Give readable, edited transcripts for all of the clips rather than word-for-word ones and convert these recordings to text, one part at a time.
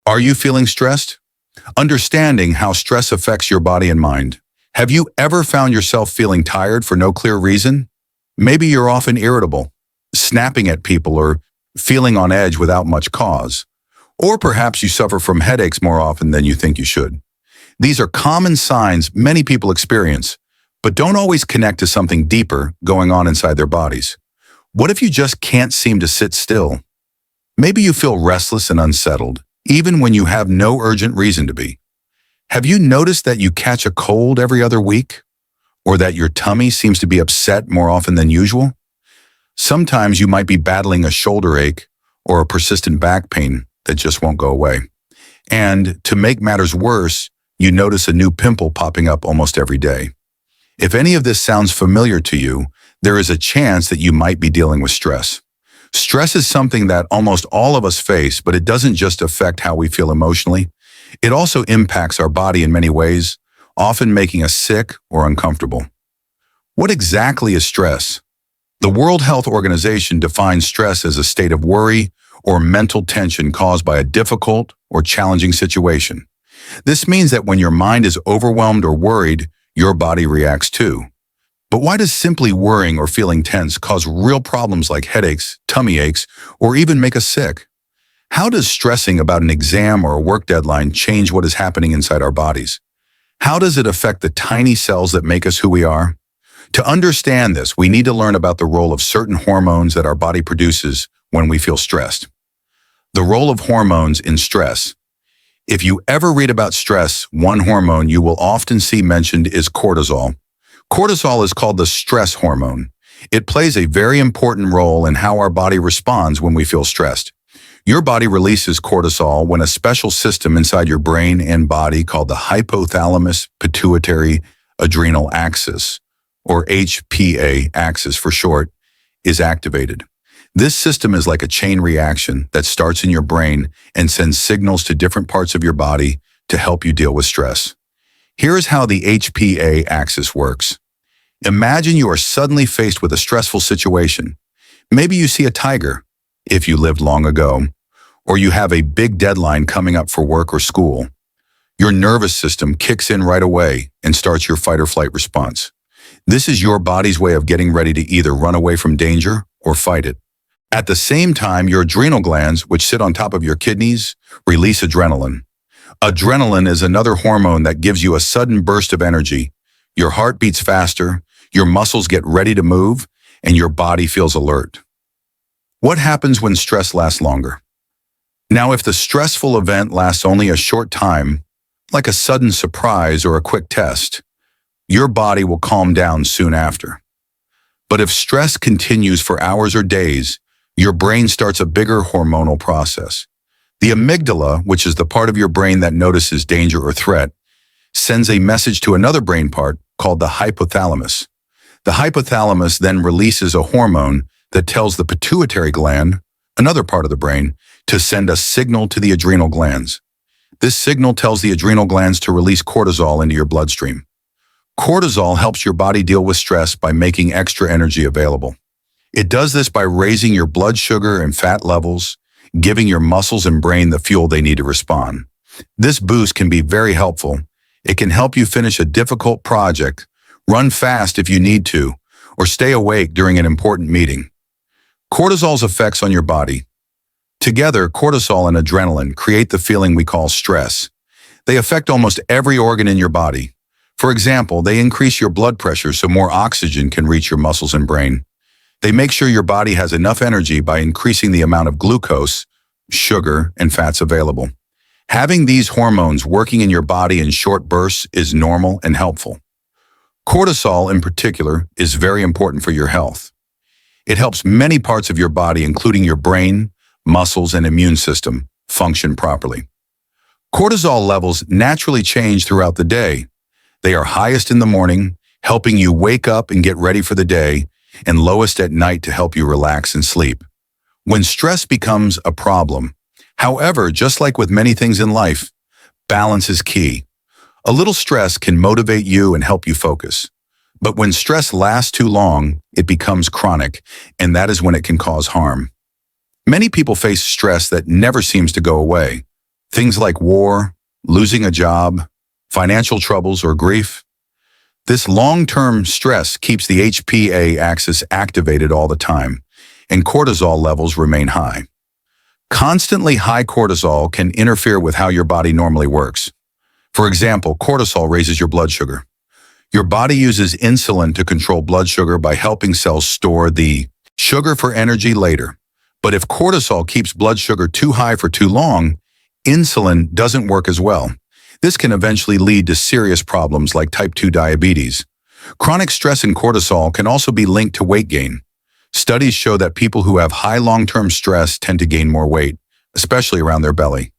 Are you feeling stressed? Understanding how stress affects your body and mind. Have you ever found yourself feeling tired for no clear reason? Maybe you're often irritable, snapping at people, or feeling on edge without much cause. Or perhaps you suffer from headaches more often than you think you should. These are common signs many people experience, but don't always connect to something deeper going on inside their bodies. What if you just can't seem to sit still? Maybe you feel restless and unsettled, even when you have no urgent reason to be. Have you noticed that you catch a cold every other week? Or that your tummy seems to be upset more often than usual? Sometimes you might be battling a shoulder ache or a persistent back pain that just won't go away. And to make matters worse, you notice a new pimple popping up almost every day. If any of this sounds familiar to you, there is a chance that you might be dealing with stress. Stress is something that almost all of us face, but it doesn't just affect how we feel emotionally. It also impacts our body in many ways, often making us sick or uncomfortable. What exactly is stress? The World Health Organization defines stress as a state of worry or mental tension caused by a difficult or challenging situation. This means that when your mind is overwhelmed or worried, your body reacts too. But why does simply worrying or feeling tense cause real problems like headaches, tummy aches, or even make us sick? How does stressing about an exam or a work deadline change what is happening inside our bodies? How does it affect the tiny cells that make us who we are? To understand this, we need to learn about the role of certain hormones that our body produces when we feel stressed. The role of hormones in stress. If you ever read about stress, one hormone you will often see mentioned is cortisol. Cortisol is called the stress hormone. It plays a very important role in how our body responds when we feel stressed. Your body releases cortisol when a special system inside your brain and body called the hypothalamus pituitary adrenal axis, or HPA axis for short, is activated. This system is like a chain reaction that starts in your brain and sends signals to different parts of your body to help you deal with stress. Here is how the HPA axis works. Imagine you are suddenly faced with a stressful situation. Maybe you see a tiger, if you lived long ago, or you have a big deadline coming up for work or school. Your nervous system kicks in right away and starts your fight or flight response. This is your body's way of getting ready to either run away from danger or fight it. At the same time, your adrenal glands, which sit on top of your kidneys, release adrenaline. Adrenaline is another hormone that gives you a sudden burst of energy. Your heart beats faster, your muscles get ready to move, and your body feels alert. What happens when stress lasts longer? Now, if the stressful event lasts only a short time, like a sudden surprise or a quick test, your body will calm down soon after. But if stress continues for hours or days, your brain starts a bigger hormonal process. The amygdala, which is the part of your brain that notices danger or threat, sends a message to another brain part called the hypothalamus. The hypothalamus then releases a hormone that tells the pituitary gland, another part of the brain, to send a signal to the adrenal glands. This signal tells the adrenal glands to release cortisol into your bloodstream. Cortisol helps your body deal with stress by making extra energy available. It does this by raising your blood sugar and fat levels, giving your muscles and brain the fuel they need to respond. This boost can be very helpful. It can help you finish a difficult project, run fast if you need to, or stay awake during an important meeting. Cortisol's effects on your body. Together, cortisol and adrenaline create the feeling we call stress. They affect almost every organ in your body. For example, they increase your blood pressure so more oxygen can reach your muscles and brain. They make sure your body has enough energy by increasing the amount of glucose, sugar, and fats available. Having these hormones working in your body in short bursts is normal and helpful. Cortisol, in particular, is very important for your health. It helps many parts of your body, including your brain, muscles, and immune system, function properly. Cortisol levels naturally change throughout the day. They are highest in the morning, helping you wake up and get ready for the day, and lowest at night to help you relax and sleep. When stress becomes a problem, however, just like with many things in life, balance is key. A little stress can motivate you and help you focus. But when stress lasts too long, it becomes chronic, and that is when it can cause harm. Many people face stress that never seems to go away. Things like war, losing a job, financial troubles, or grief. This long-term stress keeps the HPA axis activated all the time, and cortisol levels remain high. Constantly high cortisol can interfere with how your body normally works. For example, cortisol raises your blood sugar. Your body uses insulin to control blood sugar by helping cells store the sugar for energy later. But if cortisol keeps blood sugar too high for too long, insulin doesn't work as well. This can eventually lead to serious problems like type 2 diabetes. Chronic stress and cortisol can also be linked to weight gain. Studies show that people who have high long-term stress tend to gain more weight, especially around their belly.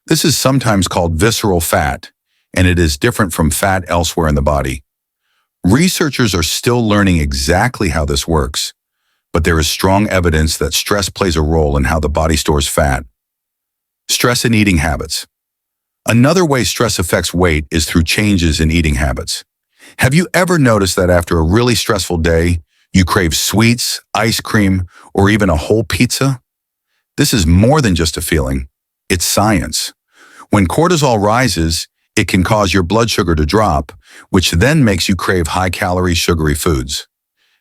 This is sometimes called visceral fat, and it is different from fat elsewhere in the body. Researchers are still learning exactly how this works, but there is strong evidence that stress plays a role in how the body stores fat. Stress and eating habits. Another way stress affects weight is through changes in eating habits. Have you ever noticed that after a really stressful day, you crave sweets, ice cream, or even a whole pizza? This is more than just a feeling. It's science. When cortisol rises, it can cause your blood sugar to drop, which then makes you crave high-calorie, sugary foods.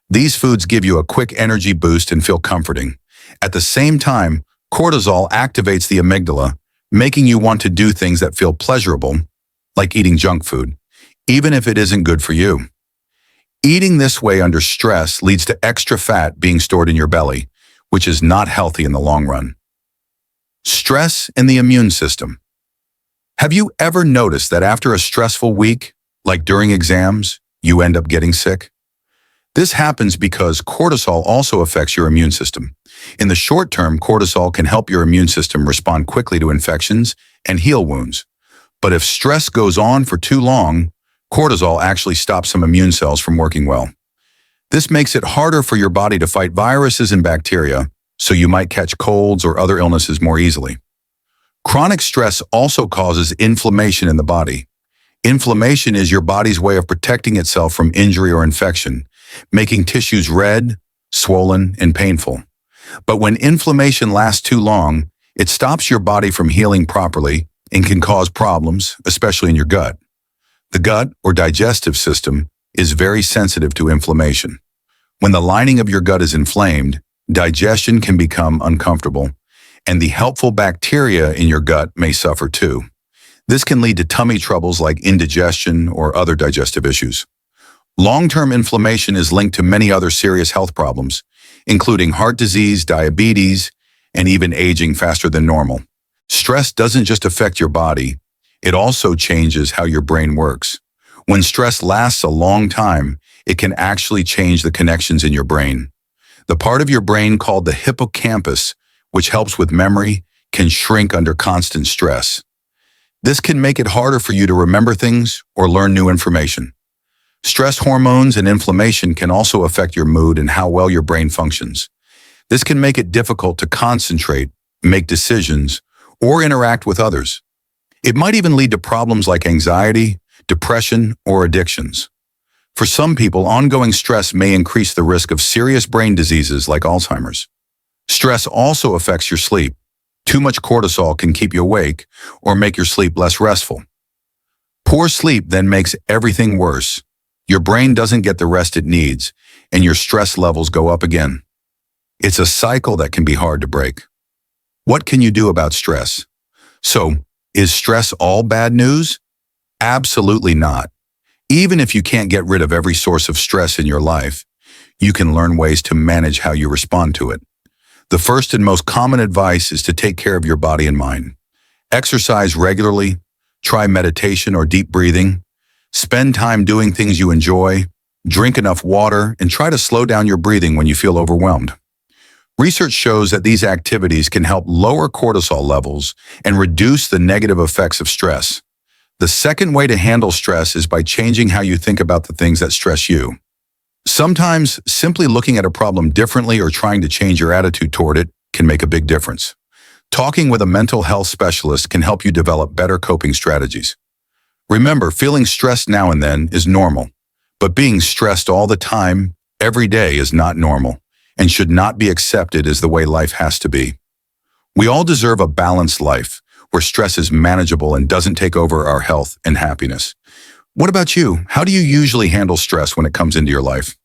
These foods give you a quick energy boost and feel comforting. At the same time, cortisol activates the amygdala, making you want to do things that feel pleasurable, like eating junk food, even if it isn't good for you. Eating this way under stress leads to extra fat being stored in your belly, which is not healthy in the long run. Stress and the immune system. Have you ever noticed that after a stressful week, like during exams, you end up getting sick? This happens because cortisol also affects your immune system. In the short term, cortisol can help your immune system respond quickly to infections and heal wounds. But if stress goes on for too long, cortisol actually stops some immune cells from working well. This makes it harder for your body to fight viruses and bacteria, so you might catch colds or other illnesses more easily. Chronic stress also causes inflammation in the body. Inflammation is your body's way of protecting itself from injury or infection, making tissues red, swollen, and painful. But when inflammation lasts too long, it stops your body from healing properly and can cause problems, especially in your gut. The gut, or digestive system, is very sensitive to inflammation. When the lining of your gut is inflamed, digestion can become uncomfortable, and the helpful bacteria in your gut may suffer too. This can lead to tummy troubles like indigestion or other digestive issues. Long-term inflammation is linked to many other serious health problems, including heart disease, diabetes, and even aging faster than normal. Stress doesn't just affect your body, it also changes how your brain works. When stress lasts a long time, it can actually change the connections in your brain. The part of your brain called the hippocampus, which helps with memory, can shrink under constant stress. This can make it harder for you to remember things or learn new information. Stress hormones and inflammation can also affect your mood and how well your brain functions. This can make it difficult to concentrate, make decisions, or interact with others. It might even lead to problems like anxiety, depression, or addictions. For some people, ongoing stress may increase the risk of serious brain diseases like Alzheimer's. Stress also affects your sleep. Too much cortisol can keep you awake or make your sleep less restful. Poor sleep then makes everything worse. Your brain doesn't get the rest it needs, and your stress levels go up again. It's a cycle that can be hard to break. What can you do about stress? So, is stress all bad news? Absolutely not. Even if you can't get rid of every source of stress in your life, you can learn ways to manage how you respond to it. The first and most common advice is to take care of your body and mind. Exercise regularly, try meditation or deep breathing, spend time doing things you enjoy, drink enough water, and try to slow down your breathing when you feel overwhelmed. Research shows that these activities can help lower cortisol levels and reduce the negative effects of stress. The second way to handle stress is by changing how you think about the things that stress you. Sometimes, simply looking at a problem differently or trying to change your attitude toward it can make a big difference. Talking with a mental health specialist can help you develop better coping strategies. Remember, feeling stressed now and then is normal, but being stressed all the time, every day, is not normal and should not be accepted as the way life has to be. We all deserve a balanced life, where stress is manageable and doesn't take over our health and happiness. What about you? How do you usually handle stress when it comes into your life?